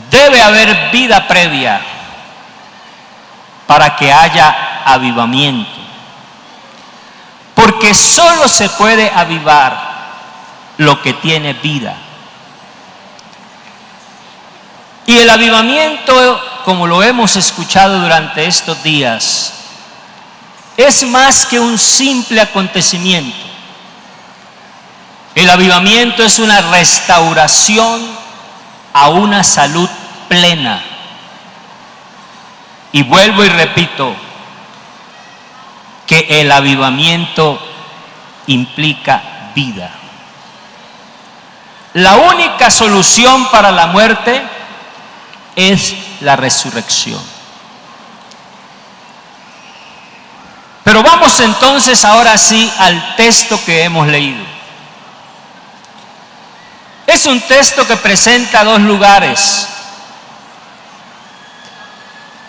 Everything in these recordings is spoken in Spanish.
Debe haber vida previa para que haya avivamiento. Porque solo se puede avivar lo que tiene vida. Y el avivamiento, como lo hemos escuchado durante estos días, es más que un simple acontecimiento. El avivamiento es una restauración a una salud plena. Y vuelvo y repito que el avivamiento implica vida. La única solución para la muerte es la resurrección. Pero vamos entonces ahora sí al texto que hemos leído. Es un texto que presenta dos lugares.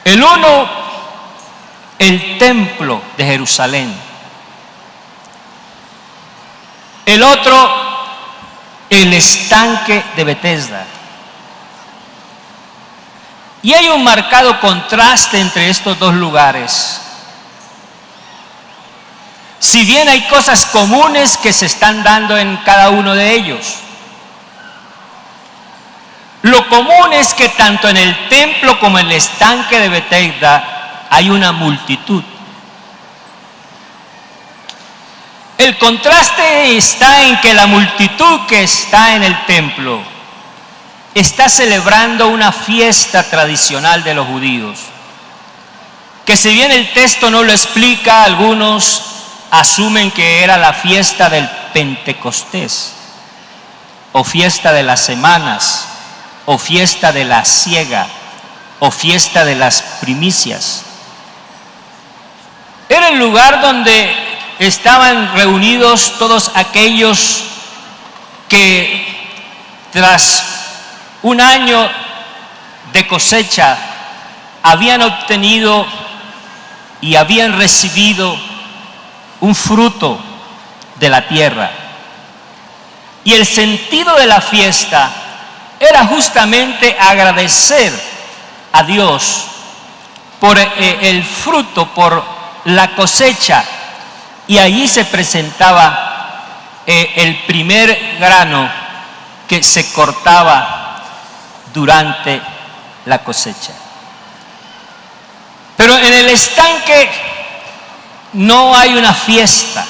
El uno, el templo de Jerusalén. El otro, el estanque de Betesda. Y hay un marcado contraste entre estos dos lugares. Si bien hay cosas comunes que se están dando en cada uno de ellos. Lo común es que tanto en el templo como en el estanque de Betesda hay una multitud. El contraste está en que la multitud que está en el templo está celebrando una fiesta tradicional de los judíos, que si bien el texto no lo explica, algunos asumen que era la fiesta del Pentecostés, o fiesta de las semanas, o fiesta de la siega, o fiesta de las primicias. Era el lugar donde estaban reunidos todos aquellos que tras un año de cosecha habían obtenido y habían recibido un fruto de la tierra. Y el sentido de la fiesta era justamente agradecer a Dios por el fruto, por la cosecha. Y allí se presentaba el primer grano que se cortaba durante la cosecha. Pero en el estanque no hay una fiesta.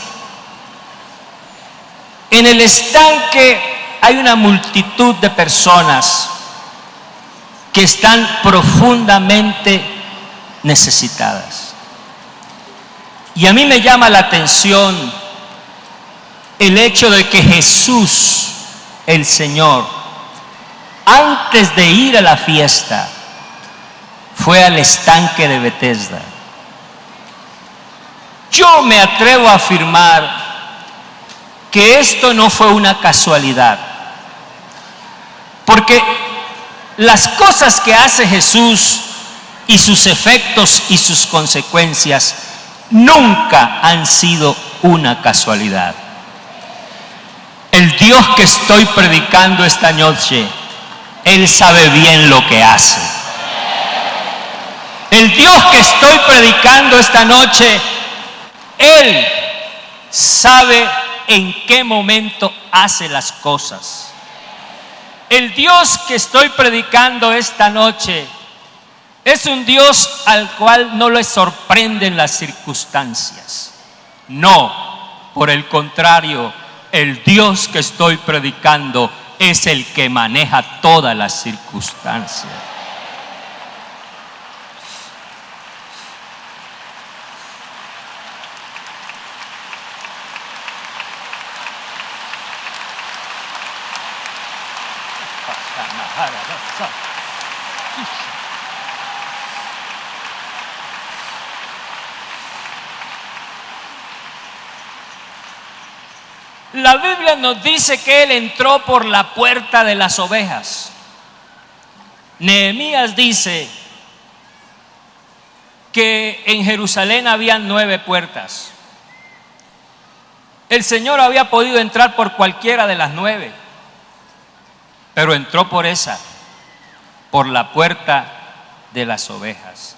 En el estanque hay una multitud de personas que están profundamente necesitadas. Y a mí me llama la atención el hecho de que Jesús, el Señor, antes de ir a la fiesta, fue al estanque de Betesda. Yo me atrevo a afirmar que esto no fue una casualidad, porque las cosas que hace Jesús y sus efectos y sus consecuencias nunca han sido una casualidad. El Dios que estoy predicando esta noche, Él sabe bien lo que hace. El Dios que estoy predicando esta noche, Él sabe en qué momento hace las cosas. El Dios que estoy predicando esta noche es un Dios al cual no le sorprenden las circunstancias. No, por el contrario, el Dios que estoy predicando es el que maneja todas las circunstancias. La Biblia nos dice que Él entró por la puerta de las ovejas. Nehemías dice que en Jerusalén había 9 puertas. El Señor había podido entrar por cualquiera de las 9, pero entró por esa, por la puerta de las ovejas.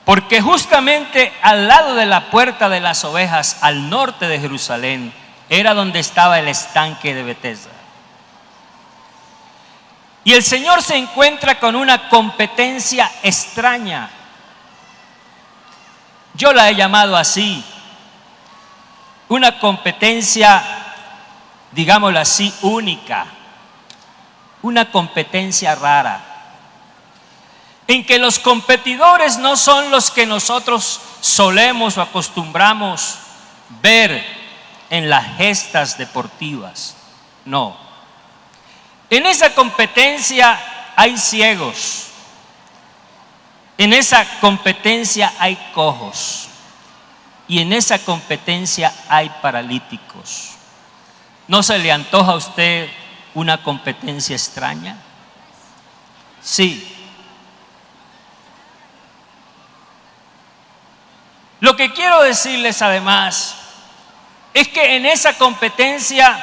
Porque justamente al lado de la puerta de las ovejas, al norte de Jerusalén, era donde estaba el estanque de Betesda. Y el Señor se encuentra con una competencia extraña. Yo la he llamado así, una competencia, digámoslo así, única, una competencia rara, en que los competidores no son los que nosotros solemos o acostumbramos ver en las gestas deportivas. No. En esa competencia hay ciegos. En esa competencia hay cojos. Y en esa competencia hay paralíticos. ¿No se le antoja a usted una competencia extraña? Sí. Lo que quiero decirles además es que en esa competencia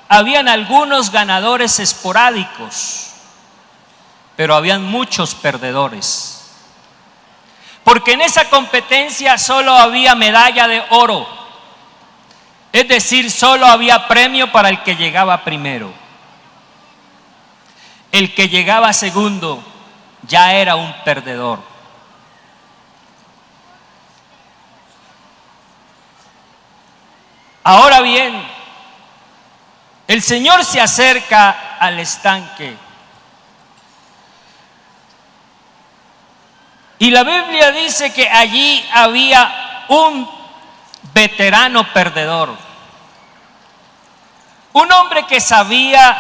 habían algunos ganadores esporádicos, pero habían muchos perdedores. Porque en esa competencia solo había medalla de oro, es decir, solo había premio para el que llegaba primero. El que llegaba segundo ya era un perdedor. Ahora bien, el Señor se acerca al estanque. Y la Biblia dice que allí había un veterano perdedor. Un hombre que sabía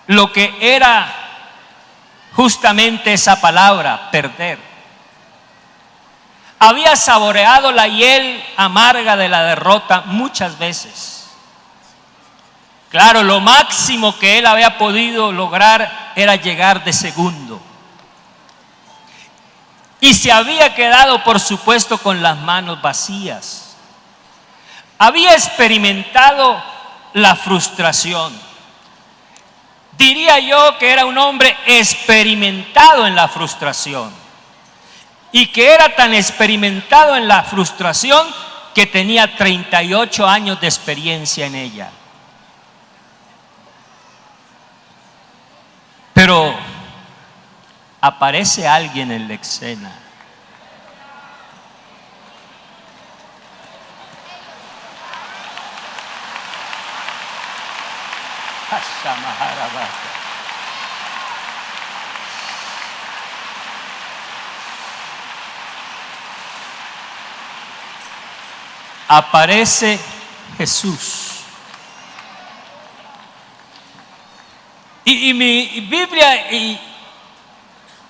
lo que era justamente esa palabra, perder. Había saboreado la hiel amarga de la derrota muchas veces. Claro, lo máximo que él había podido lograr era llegar de segundo. Y se había quedado, por supuesto, con las manos vacías. Había experimentado la frustración. Diría yo que era un hombre experimentado en la frustración. Y que era tan experimentado en la frustración que tenía 38 años de experiencia en ella. Pero aparece alguien en la escena. Aparece Jesús. Y mi Biblia,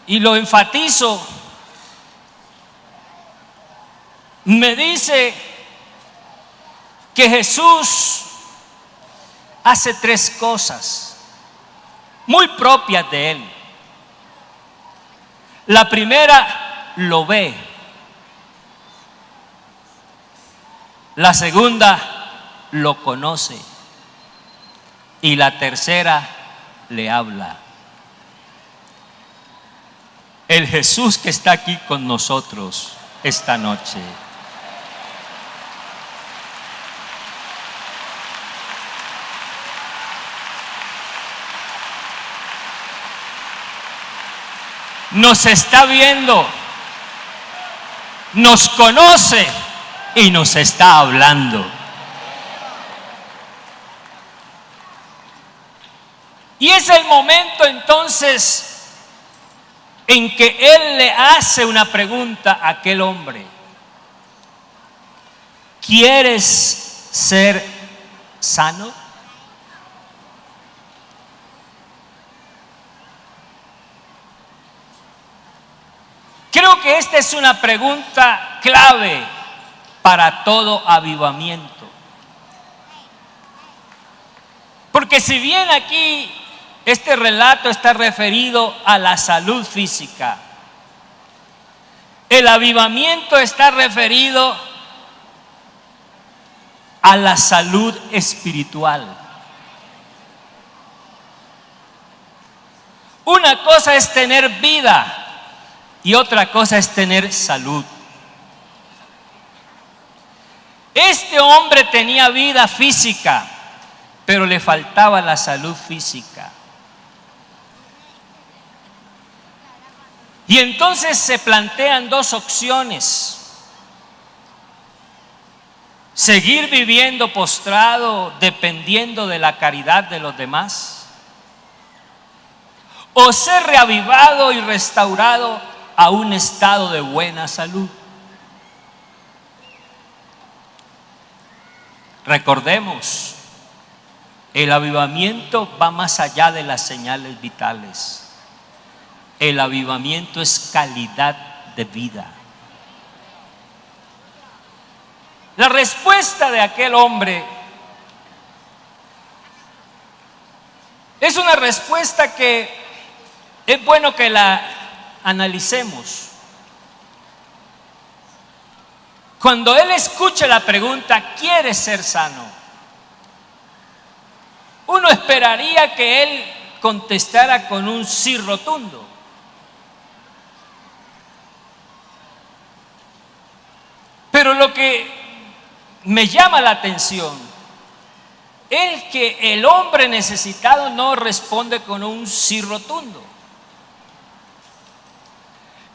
y lo enfatizo, me dice que Jesús hace tres cosas muy propias de él. La primera, lo ve. La segunda, lo conoce. Y la tercera, le habla. El Jesús que está aquí con nosotros esta noche. Nos está viendo, nos conoce y nos está hablando. Y es el momento entonces en que Él le hace una pregunta a aquel hombre. ¿Quieres ser sano? Creo que esta es una pregunta clave para todo avivamiento. Porque si bien aquí este relato está referido a la salud física, el avivamiento está referido a la salud espiritual. Una cosa es tener vida y otra cosa es tener salud. Este hombre tenía vida física, pero le faltaba la salud física. Y entonces se plantean dos opciones: seguir viviendo postrado, dependiendo de la caridad de los demás, o ser reavivado y restaurado a un estado de buena salud. Recordemos, el avivamiento va más allá de las señales vitales. El avivamiento es calidad de vida. La respuesta de aquel hombre es una respuesta que es bueno que la analicemos. Cuando él escucha la pregunta, ¿quieres ser sano?, uno esperaría que él contestara con un sí rotundo. Pero lo que me llama la atención es que el hombre necesitado no responde con un sí rotundo.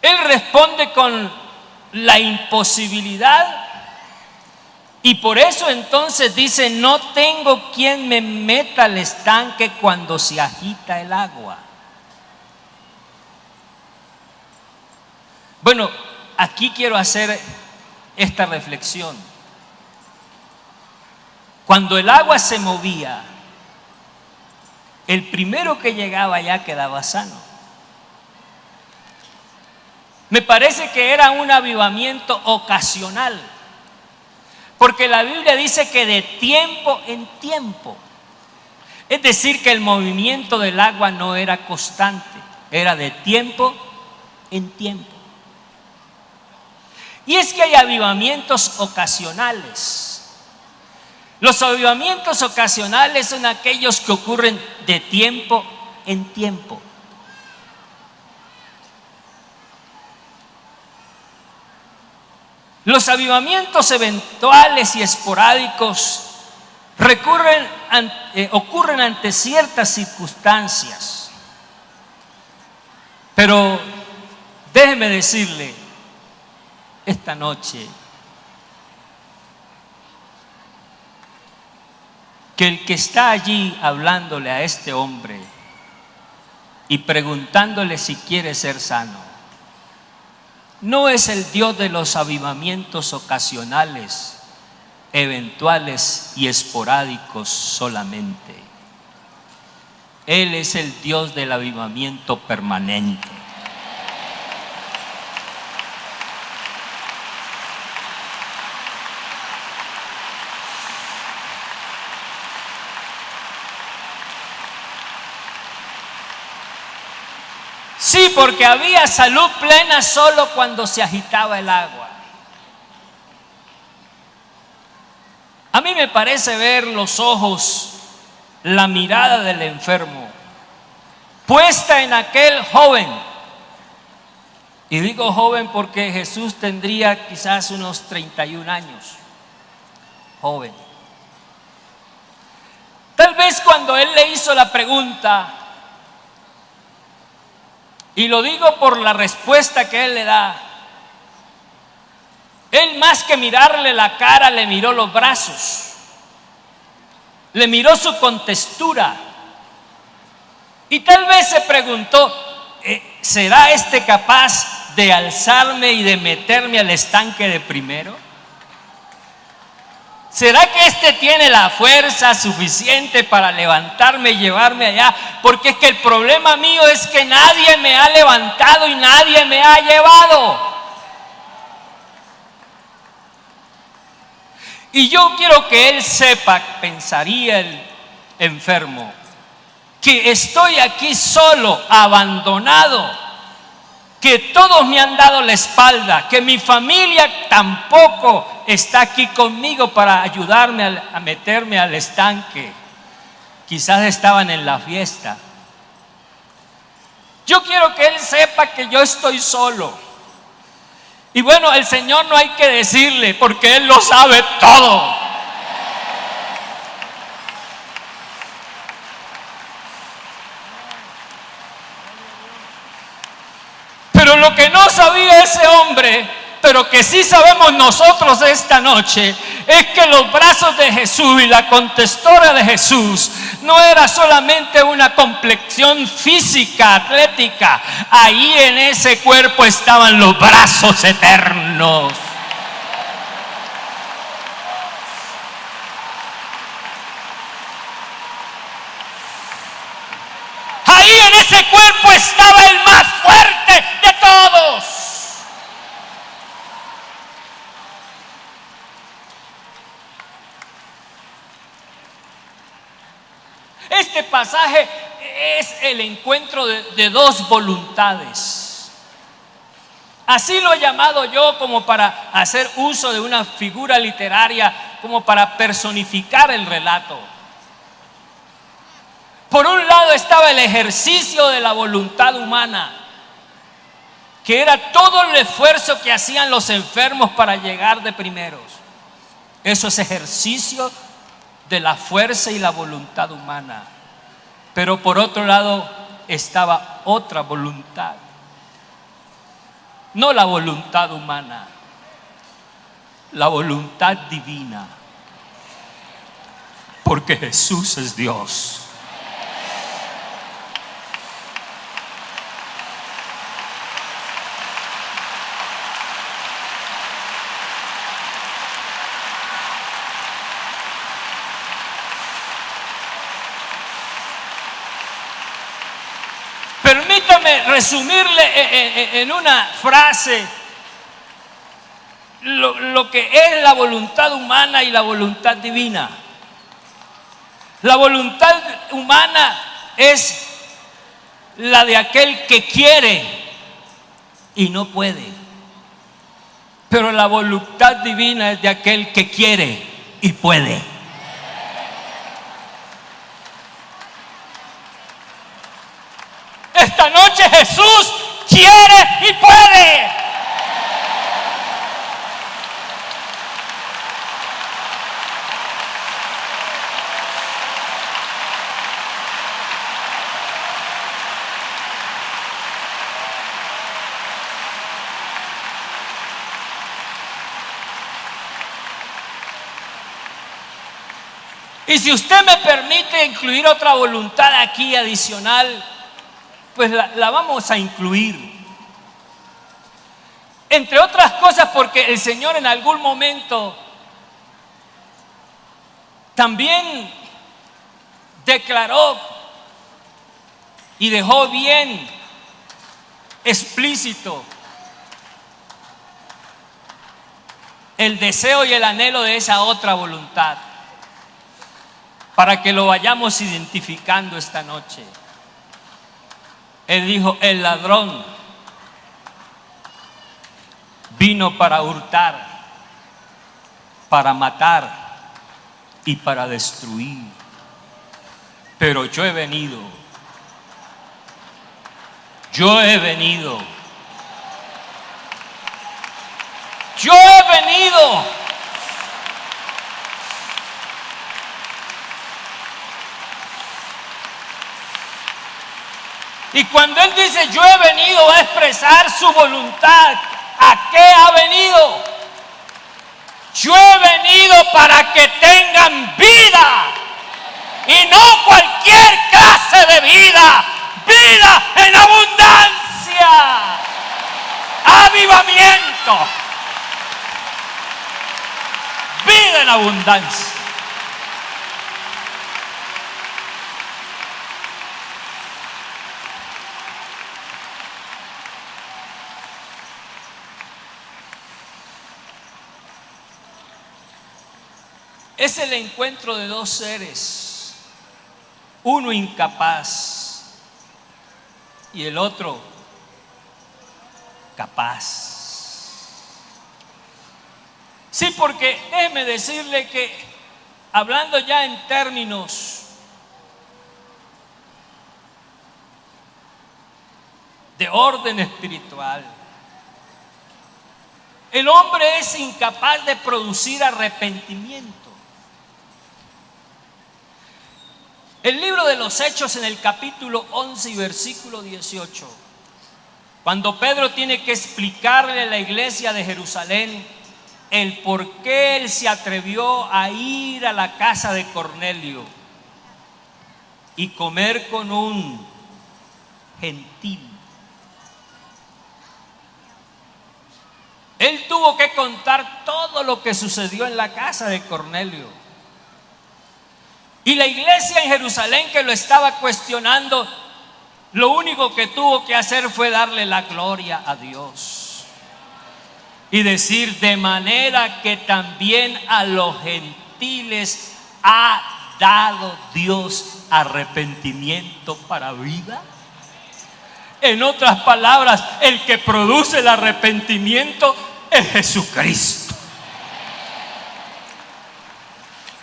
Él responde con la imposibilidad, y por eso entonces dice: no tengo quien me meta al estanque cuando se agita el agua. Bueno, aquí quiero hacer esta reflexión. Cuando el agua se movía, el primero que llegaba ya quedaba sano. Me parece que era un avivamiento ocasional, porque la Biblia dice que de tiempo en tiempo. Es decir, que el movimiento del agua no era constante, era de tiempo en tiempo. Y es que hay avivamientos ocasionales. Los avivamientos ocasionales son aquellos que ocurren de tiempo en tiempo. Los avivamientos eventuales y esporádicos ocurren ante ciertas circunstancias. Pero déjeme decirle esta noche que el que está allí hablándole a este hombre y preguntándole si quiere ser sano, no es el Dios de los avivamientos ocasionales, eventuales y esporádicos solamente. Él es el Dios del avivamiento permanente. Sí, porque había salud plena solo cuando se agitaba el agua. A mí me parece ver los ojos, la mirada del enfermo puesta en aquel joven. Y digo joven porque Jesús tendría quizás unos 31 años. Joven. Tal vez cuando él le hizo la pregunta, y lo digo por la respuesta que él le da, él más que mirarle la cara, le miró los brazos, le miró su contextura, y tal vez se preguntó: ¿será este capaz de alzarme y de meterme al estanque de primero? ¿Será que este tiene la fuerza suficiente para levantarme y llevarme allá? Porque es que el problema mío es que nadie me ha levantado y nadie me ha llevado. Y yo quiero que él sepa, pensaría el enfermo, que estoy aquí solo, abandonado, que todos me han dado la espalda, que mi familia tampoco está aquí conmigo para ayudarme a meterme al estanque. Quizás estaban en la fiesta. Yo quiero que Él sepa que yo estoy solo. Y bueno, el Señor no hay que decirle, porque Él lo sabe todo. Pero lo que no sabía ese hombre, pero que sí sabemos nosotros esta noche, es que los brazos de Jesús y la contestora de Jesús no era solamente una complexión física, atlética. Ahí en ese cuerpo estaban los brazos eternos. Ahí en ese cuerpo estaba el más fuerte de todos. Este pasaje es el encuentro de dos voluntades. Así lo he llamado yo, como para hacer uso de una figura literaria, como para personificar el relato. Por un lado estaba el ejercicio de la voluntad humana, que era todo el esfuerzo que hacían los enfermos para llegar de primeros. Eso es ejercicio de la fuerza y la voluntad humana. Pero por otro lado estaba otra voluntad, no la voluntad humana, la voluntad divina, porque Jesús es Dios. Permítame resumirle en una frase lo que es la voluntad humana y la voluntad divina. La voluntad humana es la de aquel que quiere y no puede, pero la voluntad divina es de aquel que quiere y puede. Esta noche Jesús quiere y puede. Y si usted me permite incluir otra voluntad aquí adicional, pues la vamos a incluir. Entre otras cosas porque el Señor en algún momento también declaró y dejó bien explícito el deseo y el anhelo de esa otra voluntad, para que lo vayamos identificando esta noche. Él dijo: el ladrón vino para hurtar, para matar y para destruir. Pero yo he venido Y cuando Él dice yo he venido a expresar su voluntad, ¿a qué ha venido? Yo he venido para que tengan vida, y no cualquier clase de vida, vida en abundancia, avivamiento, vida en abundancia. Es el encuentro de dos seres, uno incapaz y el otro capaz. Sí, porque déjeme decirle que, hablando ya en términos de orden espiritual. El hombre es incapaz de producir arrepentimiento. El libro de los Hechos, en el capítulo 11 y versículo 18, cuando Pedro tiene que explicarle a la iglesia de Jerusalén el por qué él se atrevió a ir a la casa de Cornelio y comer con un gentil. Él tuvo que contar todo lo que sucedió en la casa de Cornelio. Y la iglesia en Jerusalén, que lo estaba cuestionando, lo único que tuvo que hacer fue darle la gloria a Dios y decir: de manera que también a los gentiles ha dado Dios arrepentimiento para vida. En otras palabras, el que produce el arrepentimiento es Jesucristo.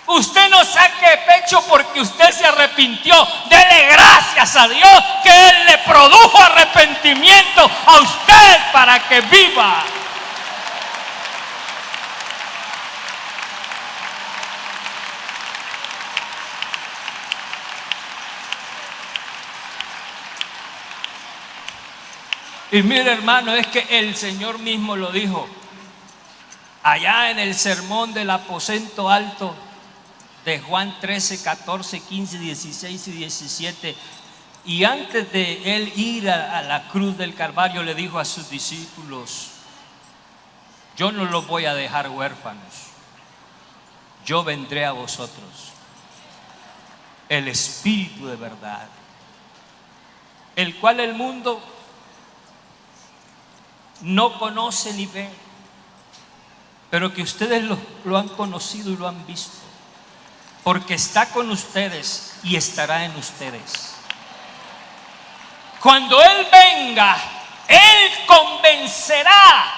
Usted no saque pecho porque usted se arrepintió. Dele gracias a Dios que Él le produjo arrepentimiento a usted para que viva. Y mire, hermano, es que el Señor mismo lo dijo allá en el sermón del aposento alto de Juan 13, 14, 15, 16 y 17. Y antes de él ir a la cruz del Calvario, le dijo a sus discípulos: yo no los voy a dejar huérfanos, yo vendré a vosotros. El Espíritu de verdad, el cual el mundo no conoce ni ve, pero que ustedes lo han conocido y lo han visto, porque está con ustedes y estará en ustedes. Cuando Él venga, Él convencerá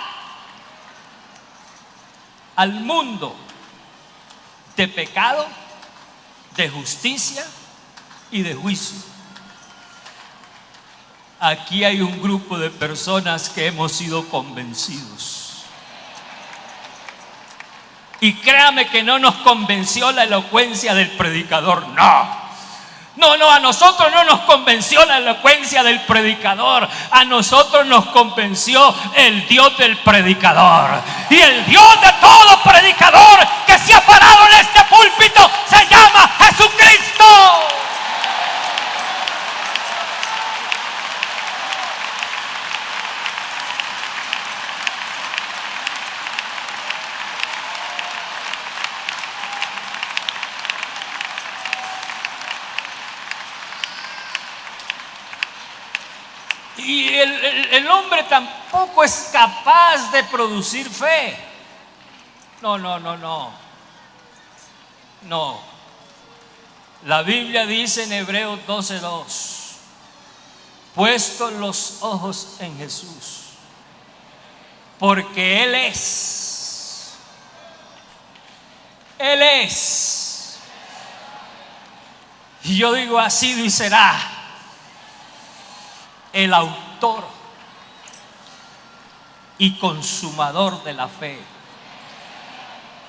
al mundo de pecado, de justicia y de juicio. Aquí hay un grupo de personas que hemos sido convencidos. Y créame que no nos convenció la elocuencia del predicador, no. No, a nosotros no nos convenció la elocuencia del predicador. A nosotros nos convenció el Dios del predicador. Y el Dios de todo predicador que se ha parado en este púlpito se llama Jesucristo. Y el hombre tampoco es capaz de producir fe. No. La Biblia dice en Hebreos 12:2: puestos los ojos en Jesús, porque Él es. Y yo digo, ha sido y será el autor y consumador de la fe.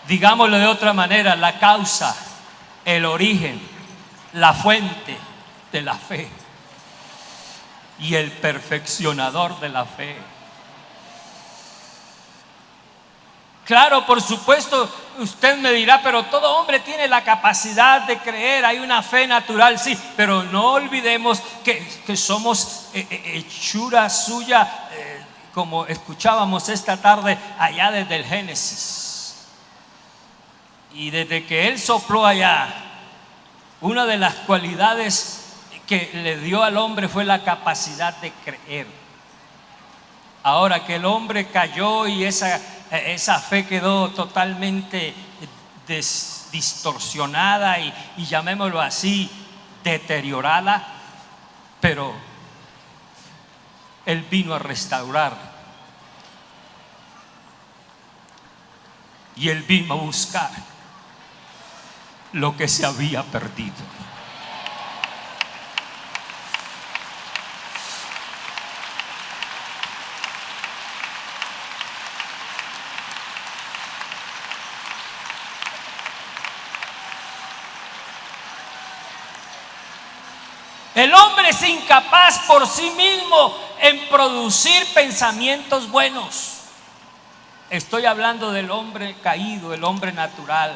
Digámoslo de otra manera: la causa, el origen, la fuente de la fe y el perfeccionador de la fe. Claro, por supuesto, usted me dirá: pero todo hombre tiene la capacidad de creer, hay una fe natural, sí, pero no olvidemos que somos hechura suya, como escuchábamos esta tarde allá desde el Génesis. Y desde que Él sopló allá, una de las cualidades que le dio al hombre fue la capacidad de creer. Ahora que el hombre cayó y esa fe quedó totalmente distorsionada y llamémoslo así, deteriorada, pero Él vino a restaurar y Él vino a buscar lo que se había perdido. El hombre es incapaz por sí mismo en producir pensamientos buenos. Estoy hablando del hombre caído, el hombre natural.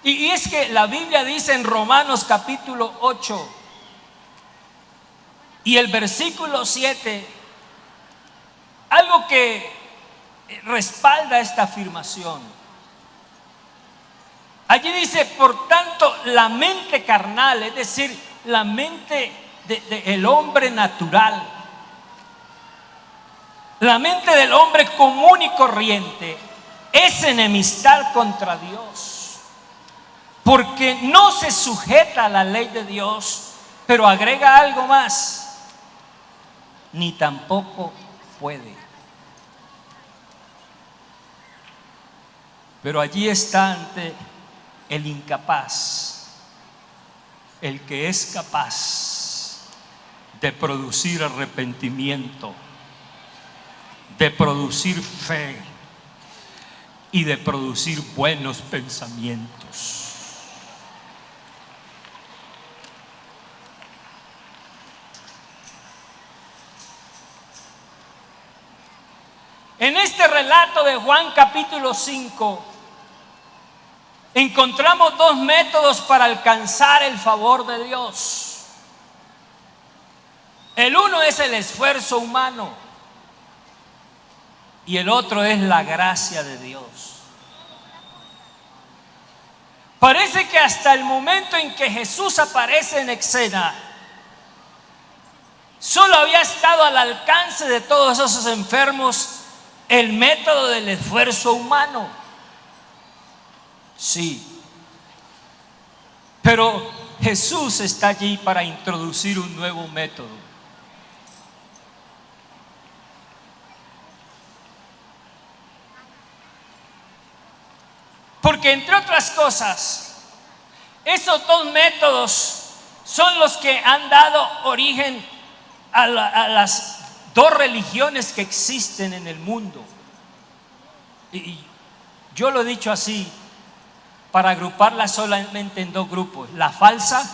Y es que la Biblia dice en Romanos capítulo 8 y el versículo 7, algo que respalda esta afirmación. Allí dice, por tanto, la mente carnal, es decir, la mente del hombre natural, la mente del hombre común y corriente, es enemistad contra Dios, porque no se sujeta a la ley de Dios, pero agrega algo más, ni tampoco puede. Pero allí está ante el incapaz, el que es capaz de producir arrepentimiento, de producir fe y de producir buenos pensamientos. En este relato de Juan capítulo 5 encontramos dos métodos para alcanzar el favor de Dios. El uno es el esfuerzo humano y el otro es la gracia de Dios. Parece que hasta el momento en que Jesús aparece en escena, solo había estado al alcance de todos esos enfermos el método del esfuerzo humano. Sí, pero Jesús está allí para introducir un nuevo método. Porque entre otras cosas, esos dos métodos son los que han dado origen a las dos religiones que existen en el mundo. Y yo lo he dicho así, para agruparlas solamente en dos grupos, la falsa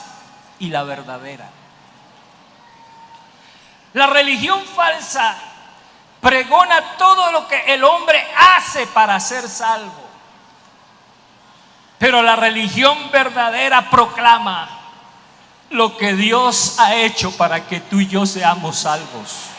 y la verdadera. La religión falsa pregona todo lo que el hombre hace para ser salvo. Pero la religión verdadera proclama lo que Dios ha hecho para que tú y yo seamos salvos.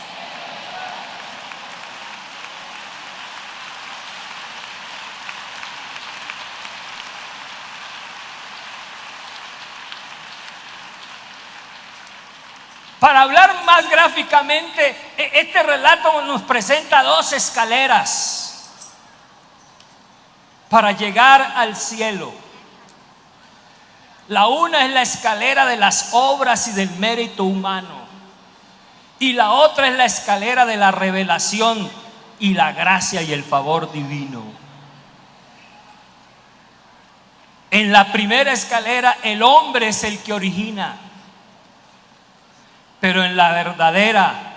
Para hablar más gráficamente, este relato nos presenta dos escaleras para llegar al cielo. La una es la escalera de las obras y del mérito humano, y la otra es la escalera de la revelación y la gracia y el favor divino. En la primera escalera el hombre es el que origina, pero en la verdadera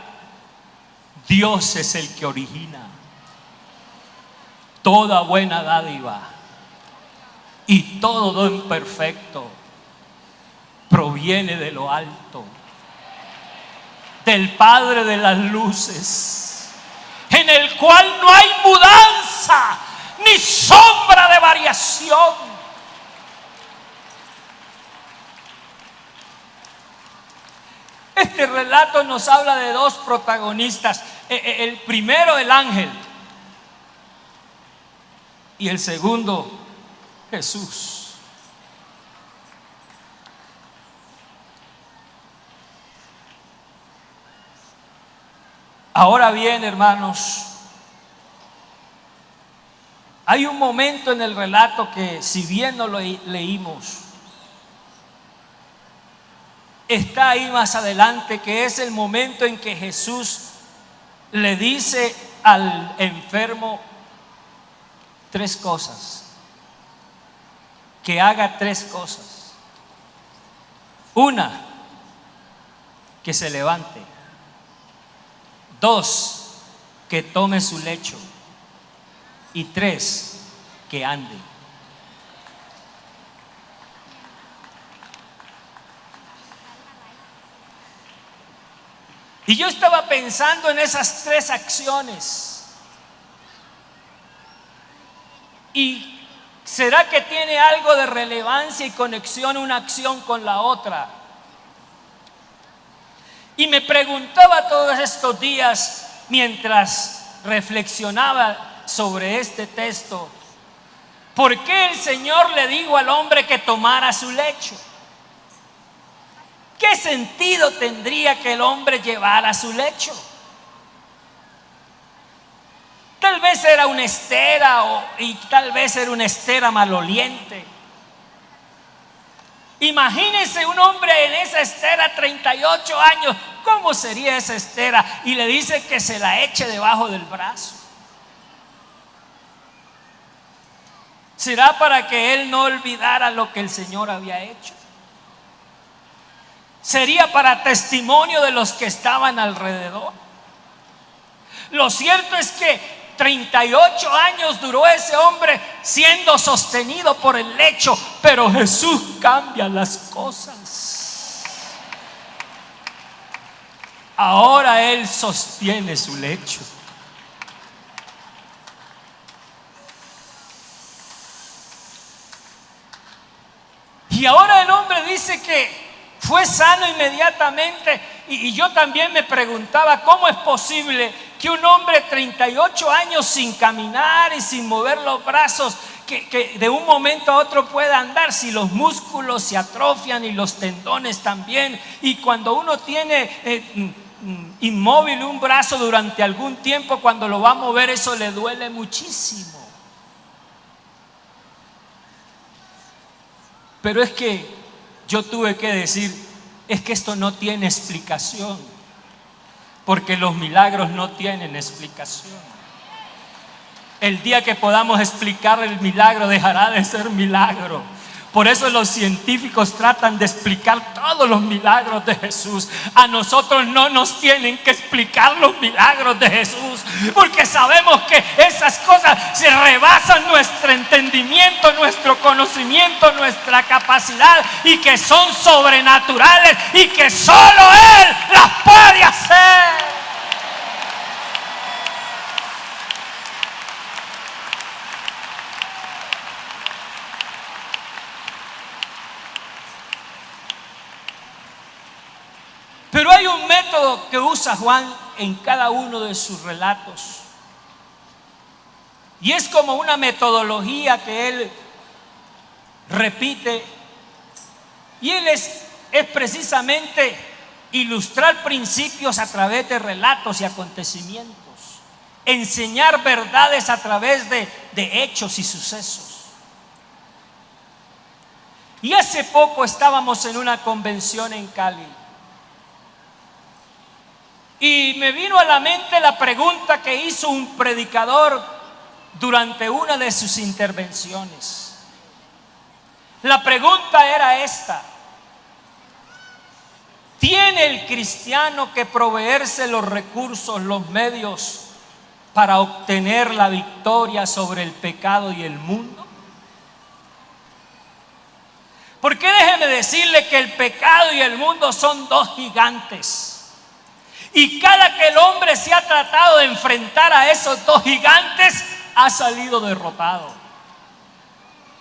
Dios es el que origina. Toda buena dádiva y todo don perfecto proviene de lo alto, del Padre de las luces, en el cual no hay mudanza ni sombra de variación. Este relato nos habla de dos protagonistas. El primero, el ángel, y el segundo, Jesús. Ahora bien, hermanos, hay un momento en el relato que, si bien no lo leímos, está ahí más adelante, que es el momento en que Jesús le dice al enfermo tres cosas, que haga tres cosas. Una, que se levante. Dos, que tome su lecho. Y tres, que ande. Y yo estaba pensando en esas tres acciones. ¿Y será que tiene algo de relevancia y conexión una acción con la otra? Y me preguntaba todos estos días mientras reflexionaba sobre este texto, ¿por qué el Señor le dijo al hombre que tomara su lecho? ¿Qué sentido tendría que el hombre llevara su lecho? Tal vez era una estera y tal vez era una estera maloliente. Imagínense un hombre en esa estera, 38 años, ¿cómo sería esa estera? Y le dice que se la eche debajo del brazo. ¿Será para que él no olvidara lo que el Señor había hecho? ¿Sería para testimonio de los que estaban alrededor? Lo cierto es que 38 años duró ese hombre siendo sostenido por el lecho, pero Jesús cambia las cosas. Ahora Él sostiene su lecho. Y ahora el hombre dice que fue sano inmediatamente. Y yo también me preguntaba, ¿cómo es posible que un hombre 38 años sin caminar y sin mover los brazos, que de un momento a otro pueda andar, si los músculos se atrofian y los tendones también? Y cuando uno tiene inmóvil un brazo durante algún tiempo, cuando lo va a mover, eso le duele muchísimo. Pero es que yo tuve que decir, es que esto no tiene explicación, porque los milagros no tienen explicación. El día que podamos explicar el milagro, dejará de ser milagro. Por eso los científicos tratan de explicar todos los milagros de Jesús. A nosotros no nos tienen que explicar los milagros de Jesús, porque sabemos que esas cosas se rebasan nuestro entendimiento, nuestro conocimiento, nuestra capacidad, y que son sobrenaturales y que solo Él las puede hacer. Pero hay un método que usa Juan en cada uno de sus relatos. Y es como una metodología que él repite. Y él es precisamente ilustrar principios a través de relatos y acontecimientos. Enseñar verdades a través de hechos y sucesos. Y hace poco estábamos en una convención en Cali. Y me vino a la mente la pregunta que hizo un predicador durante una de sus intervenciones. La pregunta era esta: ¿tiene el cristiano que proveerse los recursos, los medios para obtener la victoria sobre el pecado y el mundo? Porque déjeme decirle que el pecado y el mundo son dos gigantes. Y cada que el hombre se ha tratado de enfrentar a esos dos gigantes, ha salido derrotado.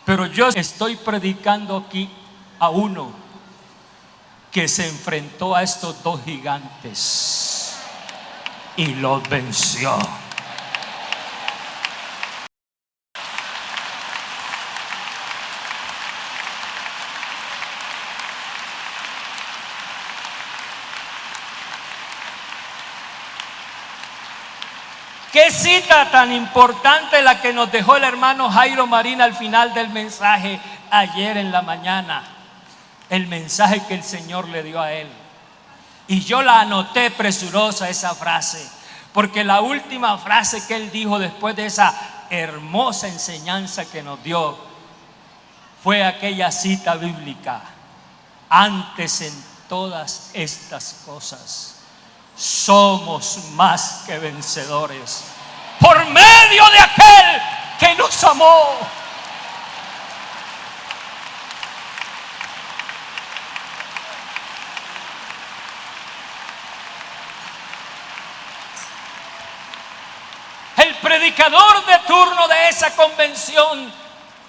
Pero yo estoy predicando aquí a uno que se enfrentó a estos dos gigantes y los venció. Qué cita tan importante la que nos dejó el hermano Jairo Marín al final del mensaje ayer en la mañana. El mensaje que el Señor le dio a él. Y yo la anoté presurosa esa frase, porque la última frase que él dijo después de esa hermosa enseñanza que nos dio fue aquella cita bíblica: antes en todas estas cosas somos más que vencedores por medio de aquel que nos amó. predicador de turno de esa convención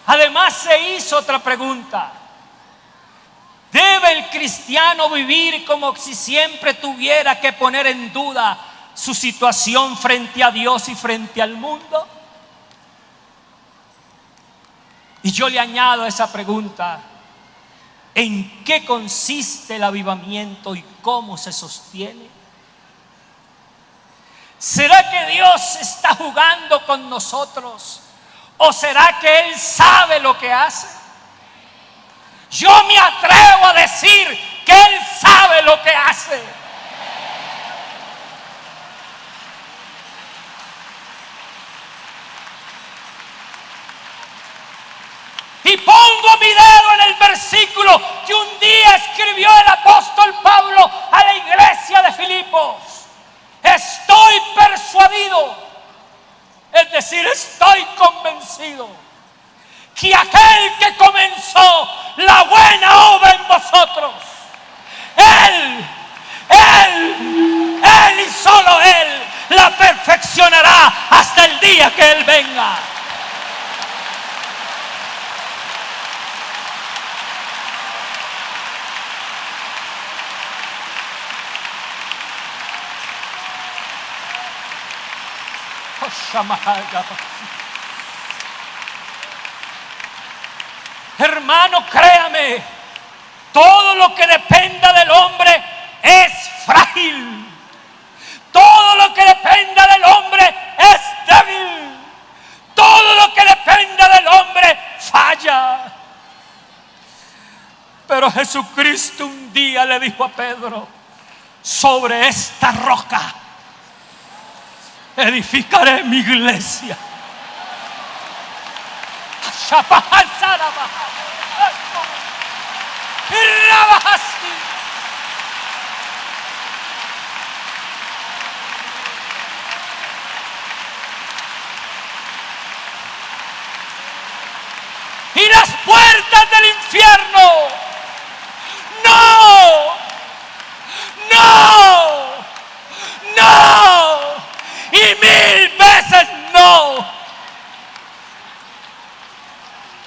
además se hizo otra pregunta: ¿debe el cristiano vivir como si siempre tuviera que poner en duda su situación frente a Dios y frente al mundo? Y yo le añado a esa pregunta: ¿en qué consiste el avivamiento y cómo se sostiene? ¿Será que Dios está jugando con nosotros? ¿O será que Él sabe lo que hace? Yo me atrevo a decir que Él sabe lo que hace. Y pongo mi dedo en el versículo que un día escribió el apóstol Pablo a la iglesia de Filipos. Estoy persuadido, es decir, estoy convencido que aquel que comenzó la buena obra en vosotros, Él y solo Él la perfeccionará hasta el día que Él venga. Hermano, créame, todo lo que dependa del hombre es frágil. Todo lo que dependa del hombre es débil. Todo lo que dependa del hombre falla. Pero Jesucristo un día le dijo a Pedro: sobre esta roca edificaré mi iglesia. Y las puertas del infierno, no, y 1000 veces no,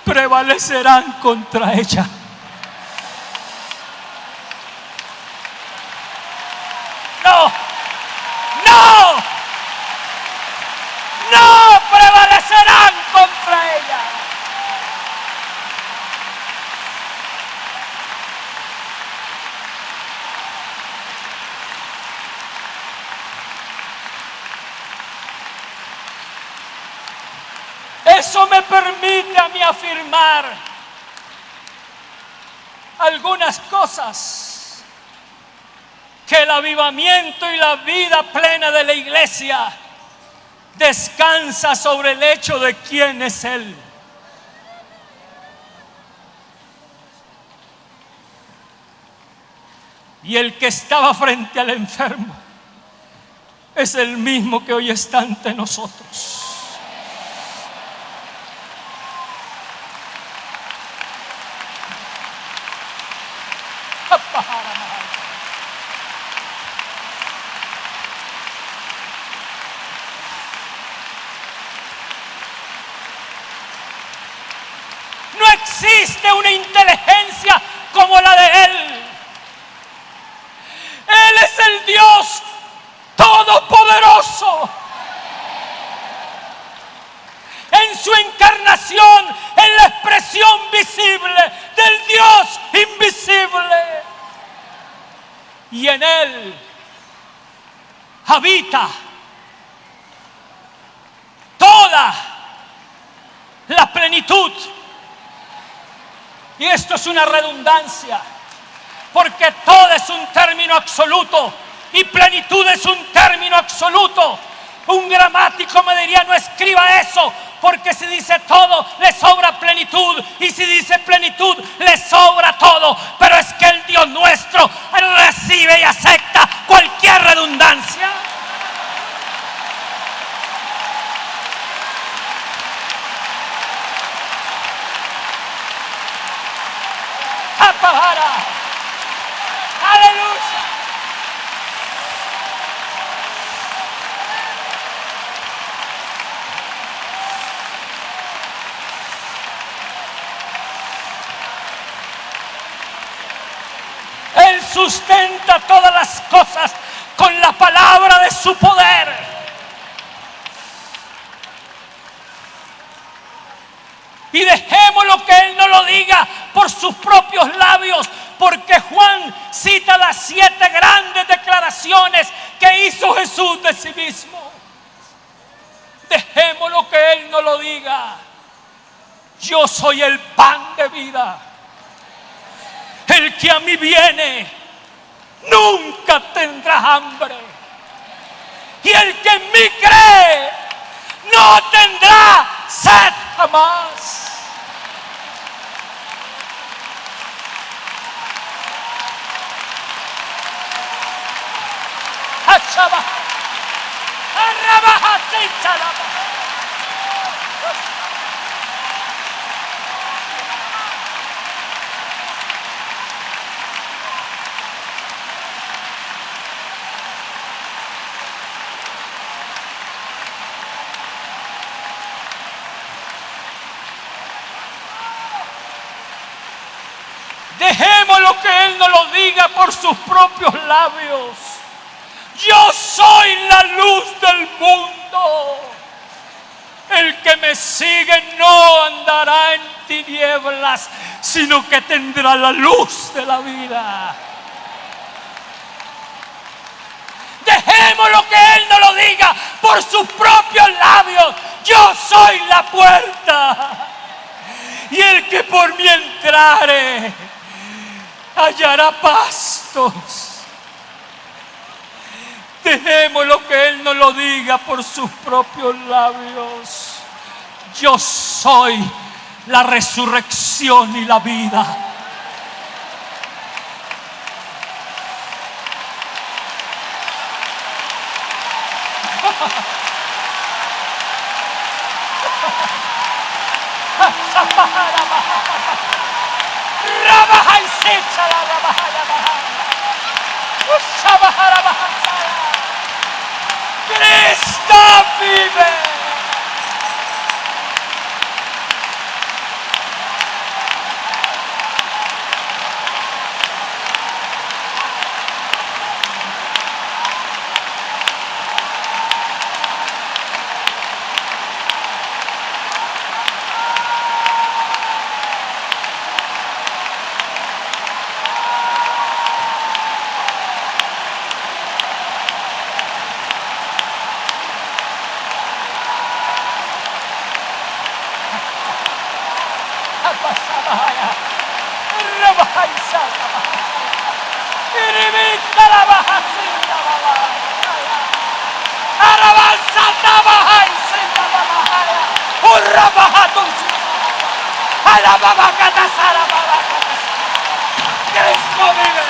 prevalecerán contra ella. No prevalecerán contra ella. Eso me permite a mí afirmar algunas cosas: que el avivamiento y la vida plena de la iglesia descansa sobre el hecho de quién es Él. Y el que estaba frente al enfermo es el mismo que hoy está ante nosotros. No existe una inteligencia como la de Él. Él es el Dios todopoderoso. En su encarnación, en la expresión visible del Dios invisible. Y en Él habita toda la plenitud. Y esto es una redundancia, porque todo es un término absoluto y plenitud es un término absoluto. Un gramático me diría: no escriba eso, porque si dice todo le sobra plenitud, y si dice plenitud le sobra todo. Pero es que el Dios nuestro recibe y acepta cualquier redundancia. Aleluya. sustenta todas las cosas con la palabra de su poder. Y dejémoslo que Él no lo diga por sus propios labios, porque Juan cita las 7 grandes declaraciones que hizo Jesús de sí mismo. Dejémoslo que Él no lo diga. Yo soy el pan de vida. El que a mí viene nunca tendrá hambre. Y el que en mí cree no tendrá sed jamás. Dejémoslo que Él nos lo diga por sus propios labios. Yo soy la luz del mundo. El que me sigue no andará en tinieblas, sino que tendrá la luz de la vida. Dejémoslo que Él nos lo diga por sus propios labios. Yo soy la puerta. Y el que por mí entrare hallará pastos. Dejémoslo que Él nos lo diga por sus propios labios. Yo soy la resurrección y la vida. Cristo vive. Cristo vive.